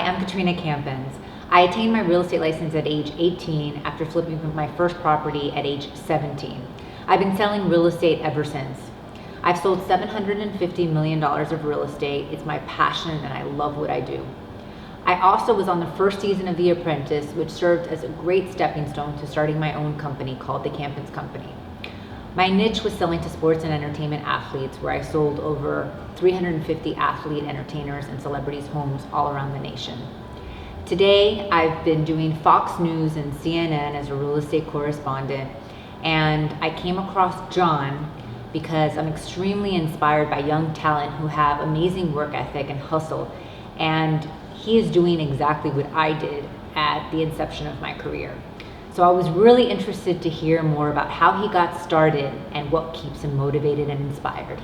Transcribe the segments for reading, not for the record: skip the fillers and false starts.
I'm Katrina Campins. I attained my real estate license at age 18 after flipping my first property at age 17. I've been selling real estate ever since. I've sold $750 million of real estate. It's my passion and I love what I do. I also was on the first season of The Apprentice, which served as a great stepping stone to starting my own company called the Campins Company. My niche was selling to sports and entertainment athletes, where I sold over 350 athlete, entertainers, and celebrities' homes all around the nation. Today, I've been doing Fox News and CNN as a real estate correspondent, and I came across John because I'm extremely inspired by young talent who have amazing work ethic and hustle, and he is doing exactly what I did at the inception of my career. So I was really interested to hear more about how he got started and what keeps him motivated and inspired.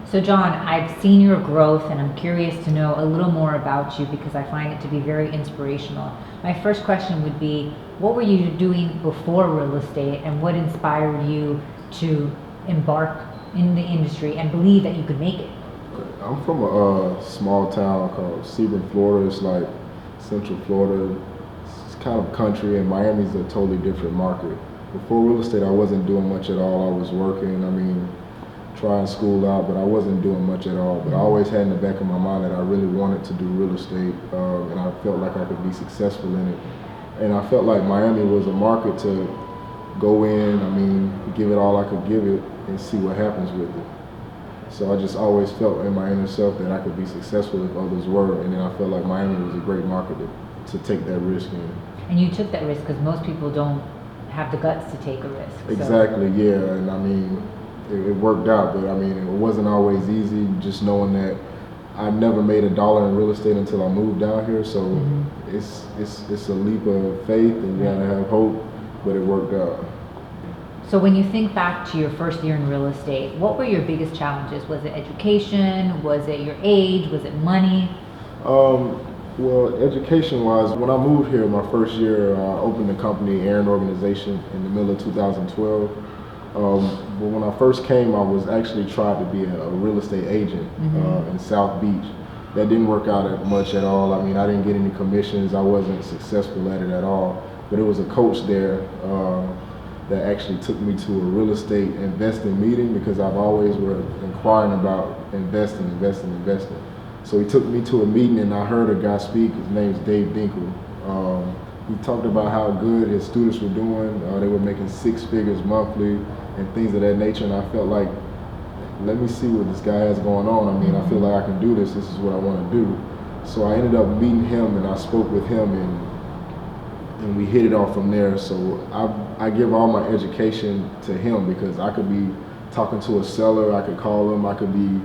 So John, I've seen your growth and I'm curious to know a little more about you because I find it to be very inspirational. My first question would be, what were you doing before real estate and what inspired you to embark in the industry and believe that you could make it? I'm from a small town called Sebring, Florida. It's like Central Florida. It's kind of country, and Miami's a totally different market. Before real estate, I wasn't doing much at all. I was working, trying school out, but I wasn't doing much at all. But I always had in the back of my mind that I really wanted to do real estate, and I felt like I could be successful in it. And I felt like Miami was a market to go in, give it all I could give it, and see what happens with it. So I just always felt in my inner self that I could be successful if others were, and then I felt like Miami was a great market to take that risk in. And you took that risk because most people don't have the guts to take a risk. Exactly, so. Yeah, and it worked out, but it wasn't always easy, just knowing that I never made $1 in real estate until I moved down here, so it's a leap of faith, and you gotta have hope, but it worked out. So when you think back to your first year in real estate, what were your biggest challenges? Was it education? Was it your age? Was it money? Well, education-wise, when I moved here my first year, I opened a company, Aaron Organization, in the middle of 2012. But when I first came, I was actually tried to be a real estate agent in South Beach. That didn't work out much at all. I didn't get any commissions. I wasn't successful at it at all. But it was a coach there that actually took me to a real estate investing meeting because I've always were inquiring about investing. So he took me to a meeting and I heard a guy speak. His name's Dave Dinkle. He talked about how good his students were doing. They were making 6 figures monthly and things of that nature. And I felt like, let me see what this guy has going on. I feel like I can do this. This is what I want to do. So I ended up meeting him and I spoke with him and we hit it off from there. So I give all my education to him because I could be talking to a seller, I could call him, I could be,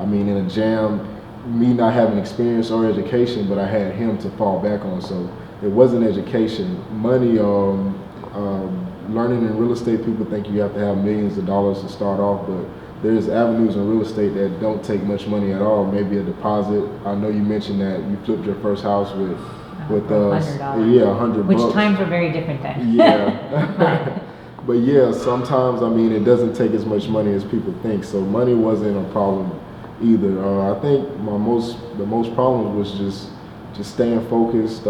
in a jam, me not having experience or education, but I had him to fall back on. So it wasn't education. Money, learning in real estate, people think you have to have millions of dollars to start off, but there's avenues in real estate that don't take much money at all, maybe a deposit. I know you mentioned that you flipped your first house with $100. $100. Which times were very different then. Yeah. But yeah, sometimes, it doesn't take as much money as people think. So money wasn't a problem either. I think the most problem was just staying focused,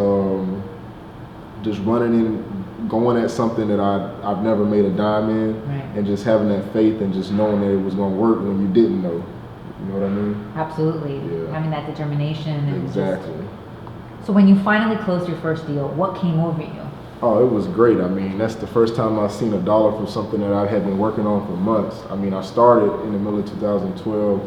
just running in, going at something that I've never made a dime in, and just having that faith and just knowing that it was going to work when you didn't know. You know what I mean? Absolutely. Yeah. Having that determination. And exactly. So when you finally closed your first deal, what came over you? Oh, it was great. That's the first time I've seen $1 from something that I had been working on for months. I started in the middle of 2012.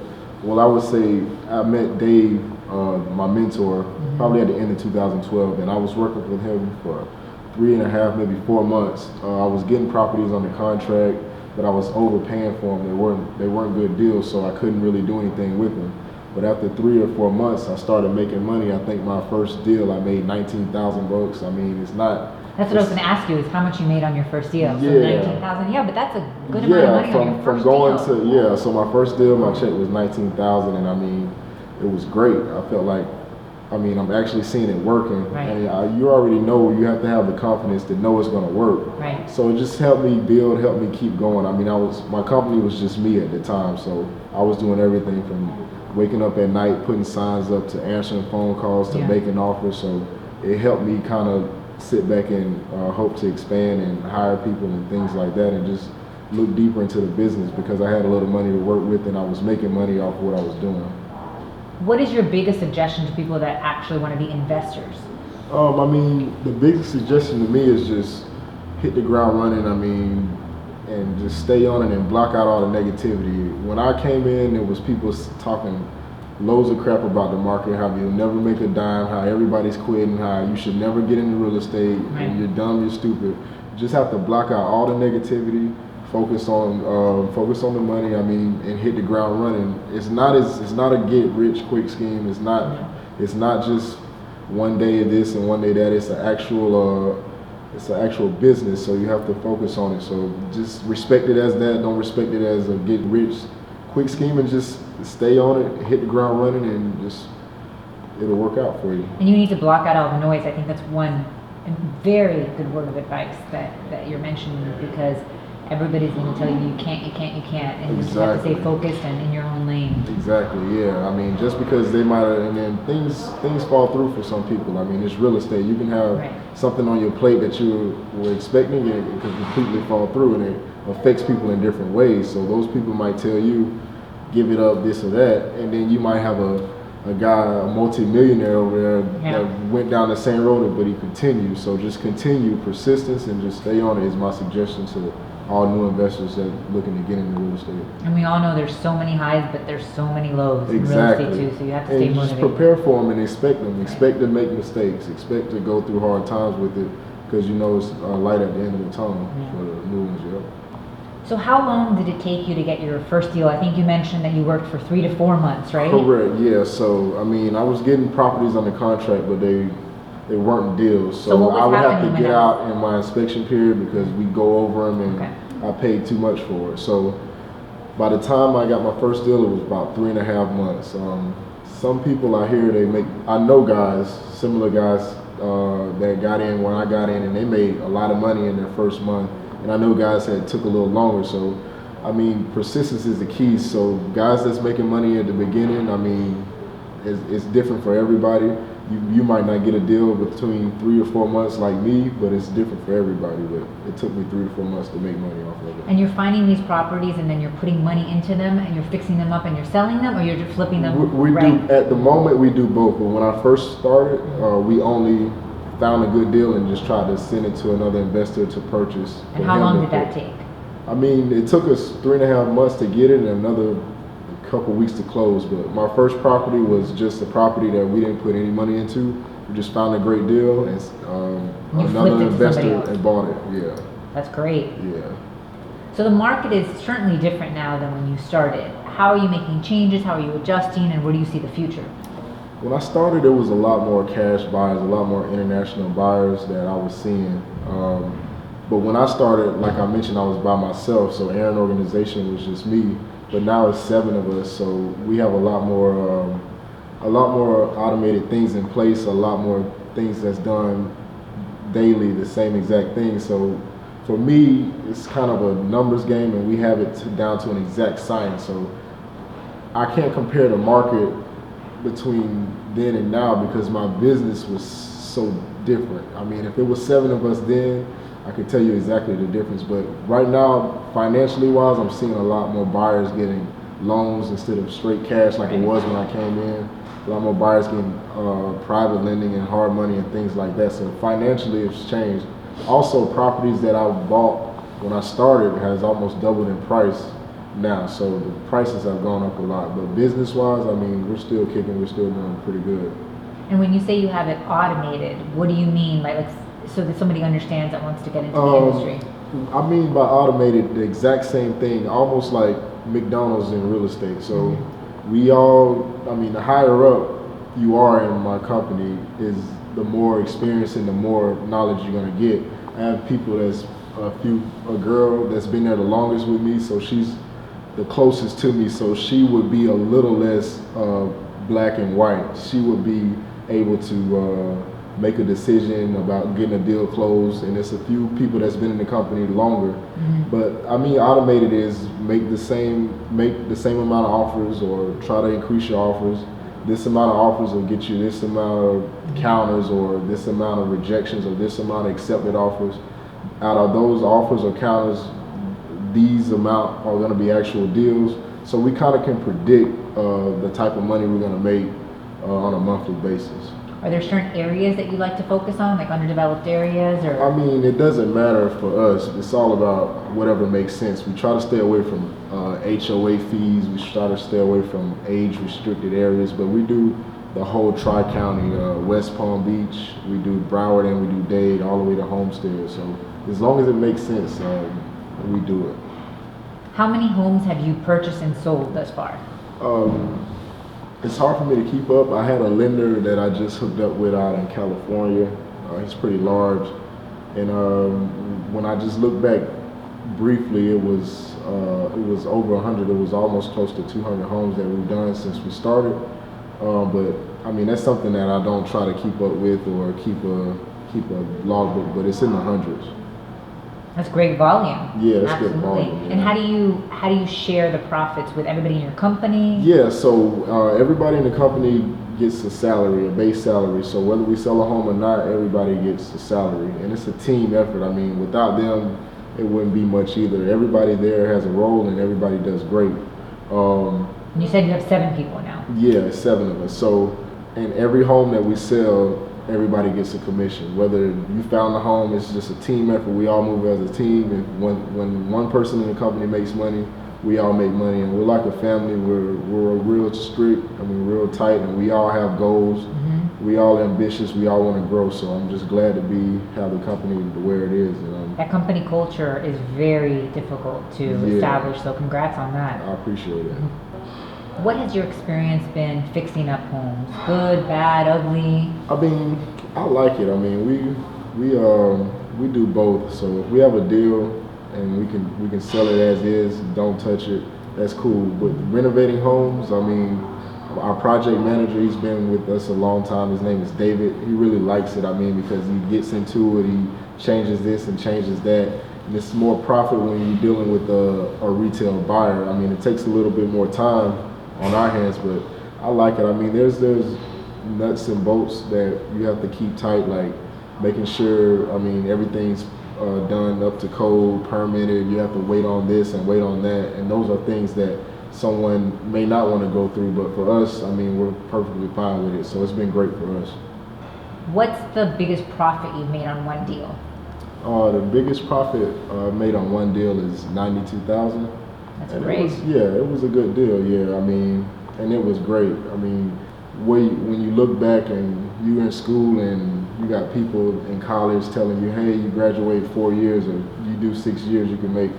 Well, I would say I met Dave, my mentor, probably at the end of 2012, and I was working with him for 3.5, maybe 4 months. I was getting properties on the contract, but I was overpaying for them. They weren't good deals, so I couldn't really do anything with them. But after 3 or 4 months, I started making money. I think my first deal, I made $19,000. It's not. That's what I was going to ask you, is how much you made on your first deal. Yeah. So $19,000. Yeah, but that's a good amount of money on your first deal. So my first deal, my check was $19,000, and it was great. I felt like, I'm actually seeing it working. Right. And you already know you have to have the confidence to know it's going to work. Right. So it just helped me build, helped me keep going. My company was just me at the time, so I was doing everything from waking up at night, putting signs up, to answering phone calls, to making offers. So it helped me kind of sit back and hope to expand and hire people and things like that, and just look deeper into the business, because I had a little money to work with and I was making money off of what I was doing. What is your biggest suggestion to people that actually want to be investors? I mean, the biggest suggestion to me is just hit the ground running. I mean, and just stay on it and block out all the negativity. When I came in, there was people talking loads of crap about the market, how you'll never make a dime, how everybody's quitting, how you should never get into real estate, and you're dumb, you're stupid. You just have to block out all the negativity, focus on the money. I mean, and hit the ground running. It's not a get rich quick scheme. It's not just one day this and one day that. It's an actual business, so you have to focus on it. So just respect it as that. Don't respect it as a get rich quick scheme, and just stay on it, hit the ground running, and just it'll work out for you. And you need to block out all the noise. I think that's one very good word of advice that you're mentioning, because everybody's going to tell you you can't, and you just have to stay focused and in your own lane. Exactly, yeah. I mean, just because they might, and then things fall through for some people. I mean, it's real estate. You can have something on your plate that you were expecting, and it can completely fall through, and it affects people in different ways. So those people might tell you, give it up, this or that, and then you might have a guy, a multi-millionaire over there that went down the same road, but he continued. So just continue, persistence, and just stay on it is my suggestion to all new investors that looking to get into real estate. And we all know there's so many highs, but there's so many lows in real estate too, so you have to stay motivated. Just prepare for them and expect them. Expect to make mistakes. Expect to go through hard times with it, because you know it's light at the end of the tunnel for the new ones. So how long did it take you to get your first deal? I think you mentioned that you worked for 3 to 4 months, right? Correct, yeah. So, I mean, I was getting properties under contract, but they weren't deals. So I would have to get out in my inspection period, because we go over them, and I paid too much for it. So by the time I got my first deal, it was about 3.5 months. Some people I hear, I know guys, similar guys that got in when I got in, and they made a lot of money in their first month. And I know guys that took a little longer. So, I mean, persistence is the key. So guys that's making money at the beginning, I mean, it's different for everybody. You might not get a deal between 3 or 4 months like me, but it's different for everybody. But it took me 3 to 4 months to make money off of it. And you're finding these properties, and then you're putting money into them, and you're fixing them up, and you're selling them, or you're just flipping them? We do, at the moment, we do both. But when I first started, we only found a good deal and just tried to send it to another investor to purchase. And how long did that take? I mean, it took us 3.5 months to get it, and another couple weeks to close. But my first property was just a property that we didn't put any money into. We just found a great deal, and another investor and bought it. Yeah. That's great. Yeah. So the market is certainly different now than when you started. How are you making changes? How are you adjusting? And where do you see the future? When I started, there was a lot more cash buyers, a lot more international buyers that I was seeing. But when I started, like I mentioned, I was by myself, so Aaron Organization was just me. But now it's 7 of us, so we have a lot more automated things in place, a lot more things that's done daily, the same exact thing. So for me, it's kind of a numbers game, and we have it down to an exact science. So I can't compare the market between then and now, because my business was so different. I mean, if it was 7 of us then, I could tell you exactly the difference. But right now, financially wise, I'm seeing a lot more buyers getting loans instead of straight cash like it was when I came in. A lot more buyers getting private lending and hard money and things like that. So financially, it's changed. Also, properties that I bought when I started has almost doubled in price now, so the prices have gone up a lot. But business-wise, I mean, we're still kicking, we're still doing pretty good. And when you say you have it automated, what do you mean by, like, so that somebody understands that wants to get into the industry? I mean by automated, the exact same thing, almost like McDonald's in real estate. So the higher up you are in my company, is the more experience and the more knowledge you're gonna get. I have people a girl that's been there the longest with me, so she's the closest to me, so she would be a little less black and white. She would be able to make a decision about getting a deal closed, and there's a few people that's been in the company longer. But I mean, automated is make the same amount of offers or try to increase your offers. This amount of offers will get you this amount of counters or this amount of rejections or this amount of accepted offers. Out of those offers or counters, these amount are going to be actual deals. So we kind of can predict the type of money we're going to make on a monthly basis. Are there certain areas that you like to focus on, like underdeveloped areas, or? I mean, it doesn't matter for us. It's all about whatever makes sense. We try to stay away from HOA fees. We try to stay away from age-restricted areas, but we do the whole Tri-County, West Palm Beach. We do Broward and we do Dade, all the way to Homestead. So as long as it makes sense, we do it. How many homes have you purchased and sold thus far? It's hard for me to keep up. I had a lender that I just hooked up with out in California. He's pretty large, and when I just look back briefly, it was over 100. It was almost close to 200 homes that we've done since we started. But I mean, that's something that I don't try to keep up with or keep a logbook, but it's in the hundreds. That's great volume. Yeah, it's absolutely. good volume. Yeah. And how do you share the profits with everybody in your company? Yeah, so everybody in the company gets a salary, a base salary. So whether we sell a home or not, everybody gets a salary, and it's a team effort. I mean, without them, it wouldn't be much either. Everybody there has a role, and everybody does great. You said you have 7 people now. Yeah, 7 of us. So in every home that we sell, everybody gets a commission. Whether you found the home, it's just a team effort. We all move as a team, and when one person in the company makes money, we all make money, and we're like a family. We're real strict. I mean, real tight, and we all have goals. Mm-hmm. We all ambitious. We all want to grow. So I'm just glad to have the company where it is. That company culture is very difficult to establish. So congrats on that. I appreciate it. Mm-hmm. What has your experience been fixing up homes? Good, bad, ugly? I mean, I like it. I mean, we do both. So if we have a deal and we can sell it as is, don't touch it, that's cool. But renovating homes, I mean, our project manager, he's been with us a long time. His name is David. He really likes it. I mean, because he gets into it, he changes this and changes that. And it's more profit when you're dealing with a retail buyer. I mean, it takes a little bit more time on our hands, but I like it. I mean, there's nuts and bolts that you have to keep tight, like making sure, I mean, everything's done up to code, permitted. You have to wait on this and wait on that, and those are things that someone may not want to go through, but for us, I mean, we're perfectly fine with it, so it's been great for us. What's the biggest profit you've made on one deal? The biggest profit made on one deal is $92,000. That's and great. It was a good deal. Yeah, I mean, and it was great. I mean, when you look back and you're in school and you got people in college telling you, hey, you graduate 4 years or you do 6 years, you can make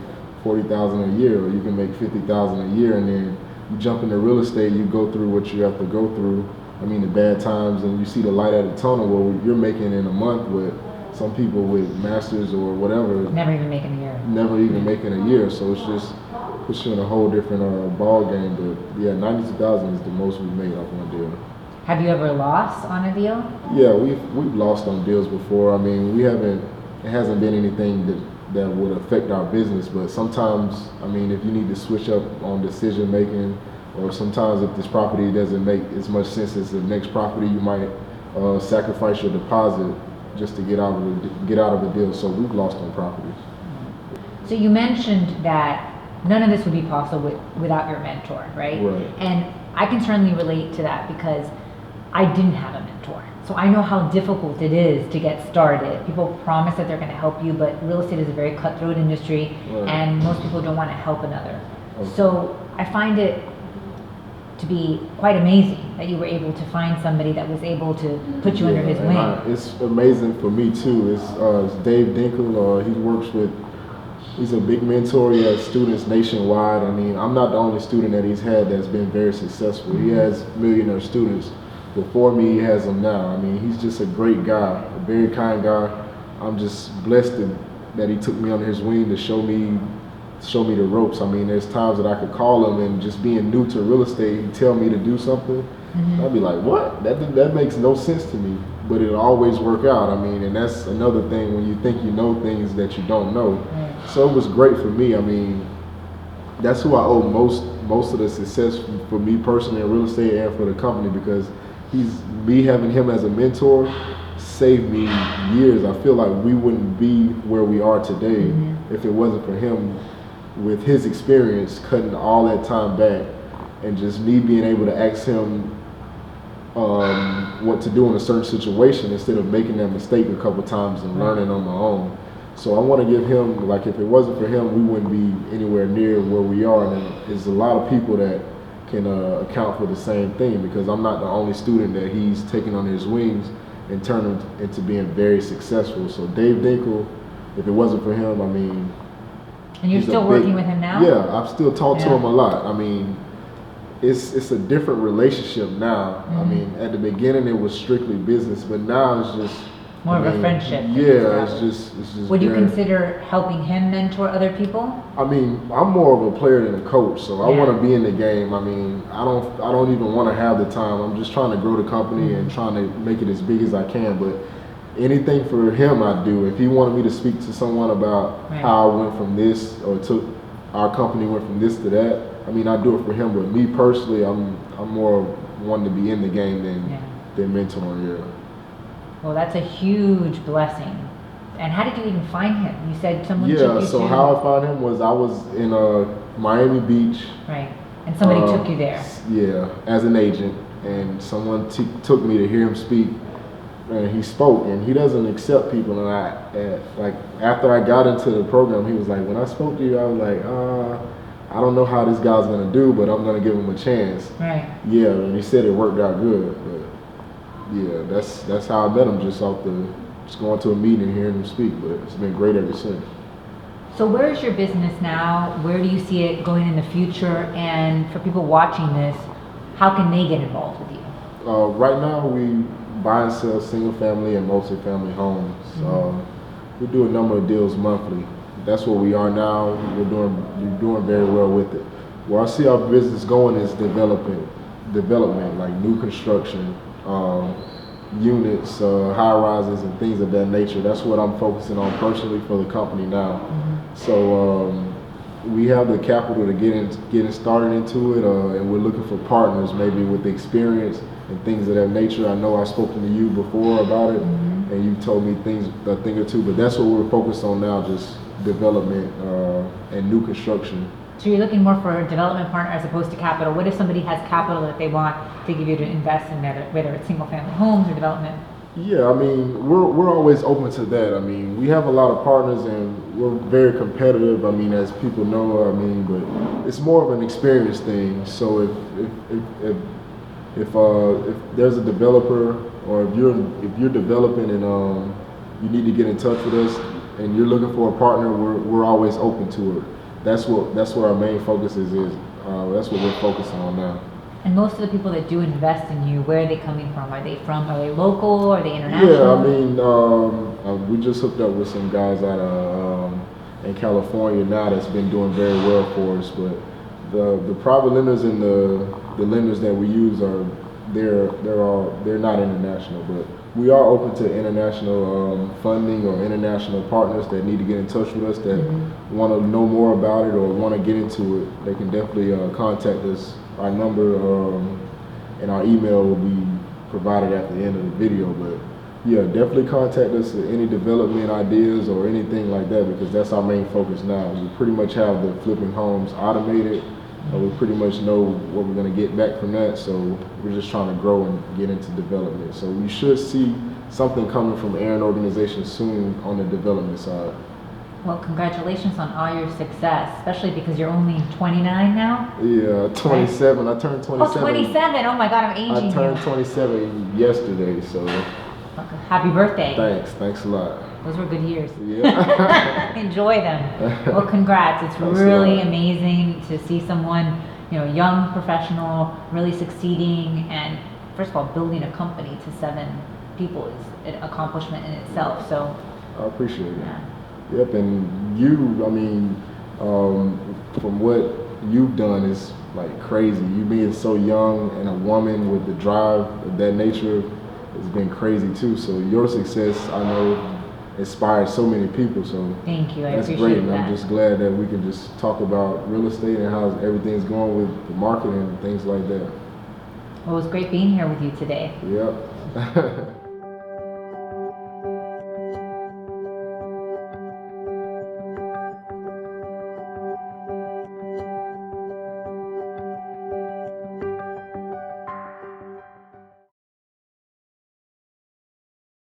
$40,000 a year, or you can make $50,000 a year, and then you jump into real estate, you go through what you have to go through. I mean, the bad times, and you see the light at the tunnel where you're making in a month with some people with masters or whatever. Never even making a year. Never even making a year. So it's just puts you in a whole different ball game. But yeah, $92,000 is the most we've made off one deal. Have you ever lost on a deal? Yeah, we've lost on deals before. I mean, it hasn't been anything that would affect our business, but sometimes, I mean, if you need to switch up on decision making, or sometimes if this property doesn't make as much sense as the next property, you might sacrifice your deposit just to get out of the deal. So we've lost on properties. So you mentioned that none of this would be possible without your mentor, right? Right. And I can certainly relate to that because I didn't have a mentor. So I know how difficult it is to get started. People promise that they're going to help you, but real estate is a very cutthroat industry, right, and most people don't want to help another. Okay. So I find it to be quite amazing that you were able to find somebody that was able to put you under his wing. It's amazing for me too. It's Dave Dinkle. He's a big mentor. He has students nationwide. I mean, I'm not the only student that he's had that's been very successful. He has millionaire students. Before me, he has them now. I mean, he's just a great guy, a very kind guy. I'm just blessed that he took me under his wing to show me the ropes. I mean, there's times that I could call him, and just being new to real estate, he'd tell me to do something. Mm-hmm. I'd be like, what? That makes no sense to me. But it'll always work out. I mean, and that's another thing when you think you know things that you don't know. Right. So it was great for me. I mean, that's who I owe most of the success for me personally in real estate and for the company, because me having him as a mentor saved me years. I feel like we wouldn't be where we are today if it wasn't for him, with his experience, cutting all that time back, and just me being able to ask him what to do in a certain situation instead of making that mistake a couple times and learning on my own. So I want to give him, like, if it wasn't for him, we wouldn't be anywhere near where we are. And there's a lot of people that can account for the same thing, because I'm not the only student that he's taken under his wings and turned him into being very successful. So Dave Dinkle, if it wasn't for him, I mean. And you're still working with him now? Yeah, I've still talked to him a lot. I mean, it's a different relationship now. I mean, at the beginning it was strictly business, but now it's just more of a friendship. Yeah, it's just. Would you consider helping him mentor other people? I mean, I'm more of a player than a coach, so I want to be in the game. I mean, I don't even want to have the time. I'm just trying to grow the company and trying to make it as big as I can. But anything for him, I do. If he wanted me to speak to someone about how I went from this, or our company went from this to that, I mean, I do it for him. But me personally, I'm more wanting to be in the game than mentoring. Yeah. Well, that's a huge blessing. And how did you even find him? You said someone took you so to... how I found him was I was in Miami Beach. Right. And somebody took you there. Yeah, as an agent. And someone took me to hear him speak. And he spoke, and he doesn't accept people. And like after I got into the program, he was like, when I spoke to you, I was like, I don't know how this guy's gonna do, but I'm gonna give him a chance. Right. Yeah, and he said it worked out good. But yeah, that's how I met him, just going to a meeting and hearing him speak. But it's been great ever since. So where is your business now? Where do you see it going in the future? And for people watching this, how can they get involved with you? Right now, we buy and sell single family and multi-family homes. We do a number of deals monthly. That's where we are now. We're doing very well with it. Where I see our business going is development, like new construction, units, high rises, and things of that nature. That's what I'm focusing on personally for the company now. So we have the capital to getting started into it, and we're looking for partners, maybe with the experience and things of that nature. I know I've spoken to you before about it, and you told me a thing or two, but that's what we're focused on now, just development and new construction. So you're looking more for a development partner as opposed to capital. What if somebody has capital that they want to give you to invest in, whether it's single family homes or development? Yeah, I mean, we're always open to that. I mean, we have a lot of partners and we're very competitive. I mean, as people know, I mean, but it's more of an experience thing. So if there's a developer, or if you're developing and you need to get in touch with us and you're looking for a partner, we're always open to it. That's what our main focus is. That's what we're focusing on now. And most of the people that do invest in you, where are they coming from? Are they local? Are they international? Yeah, I mean, we just hooked up with some guys out of in California now that's been doing very well for us. But the private lenders and the lenders that we use they're not international, but we are open to international funding or international partners that need to get in touch with us that want to know more about it or want to get into it. They can definitely contact us. Our number and our email will be provided at the end of the video. But yeah, definitely contact us with any development ideas or anything like that, because that's our main focus now. We pretty much have the flipping homes automated. We pretty much know what we're going to get back from that, so we're just trying to grow and get into development. So we should see something coming from Aaron Organization soon on the development side. Well, congratulations on all your success, especially because you're only 29 now? Yeah, 27. I turned 27. Oh, 27. Oh my God, I'm aging you. I turned 27 yesterday, so. Happy birthday. Thanks a lot. Those were good years. Yeah. Enjoy them. Well, congrats. It's really amazing to see someone, young professional, really succeeding, and first of all, building a company to 7 people is an accomplishment in itself. So I appreciate it. Yeah. Yep, and you, I mean, from what you've done is like crazy. You being so young and a woman with the drive of that nature has been crazy too. So your success, I know, inspired so many people. So Thank you. I that's appreciate great, and that. I'm just glad that we can just talk about real estate and how everything's going with the market and things like that. Well, it was great being here with you today. Yep.